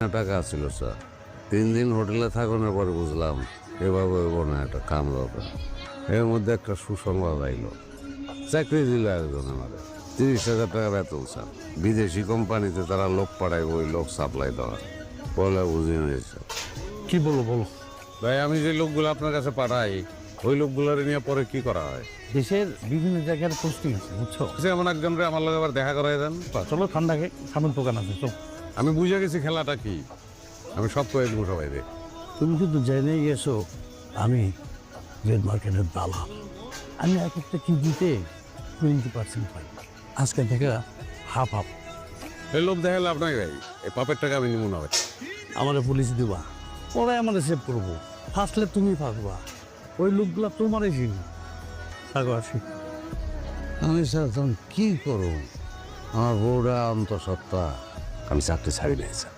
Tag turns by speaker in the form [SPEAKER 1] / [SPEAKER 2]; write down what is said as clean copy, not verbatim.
[SPEAKER 1] টাকা ছিল স্যার 3 দিন হোটেলে থাকানোর পরে বুঝলাম এভাবে হইব না, একটা কাম দরকার। এর মধ্যে একটা সুসংবাদ আইলো, চাকরি দিল একজন আমাদের 30,000 টাকা বেতন স্যার। বিদেশি কোম্পানিতে তারা লোক পাঠায়, ওই লোক সাপ্লাই দেওয়া বলে বুঝি নিয়েছে।
[SPEAKER 2] কি বলো বলো।
[SPEAKER 1] ভাই আমি যে লোকগুলো আপনার কাছে পাঠাই ওই লোকগুলোর নিয়ে পরে কি করা হয়?
[SPEAKER 2] দেশের বিভিন্ন জায়গার পোস্টিং আছে বুঝছো।
[SPEAKER 1] এমন একজনরে আমার লোক আবার দেখা করাই দেন।
[SPEAKER 2] চলো ঠান্ডাকে খাবার দোকান আছে চলো।
[SPEAKER 1] আমি বুঝে গেছি খেলাটা কি, আমি সব করে দেবো সবাই রে।
[SPEAKER 2] তুমি কিন্তু জেনে গেছো আমি রেড মার্কেটের দালাল। আমি এক একটা কেজিতে 20% পাই। আজকে থেকে হাফ হাফ।
[SPEAKER 1] এই লোক দেখালে আপনাকে ভাই এই পাপের টাকা আমি নিব না ভাই।
[SPEAKER 2] আমাদের পুলিশ দিবা, ওরাই আমাদের সেভ করবো। ফাঁসলে তুমি ফাঁসবা, ওই লোকগুলা তোমারই চিনি। থাকো আসি।
[SPEAKER 1] আমি স্যার তখন কি করব? আমার বউরা অন্তঃসত্ত্বা, আমি চাকরি ছাড়ি নাই স্যার।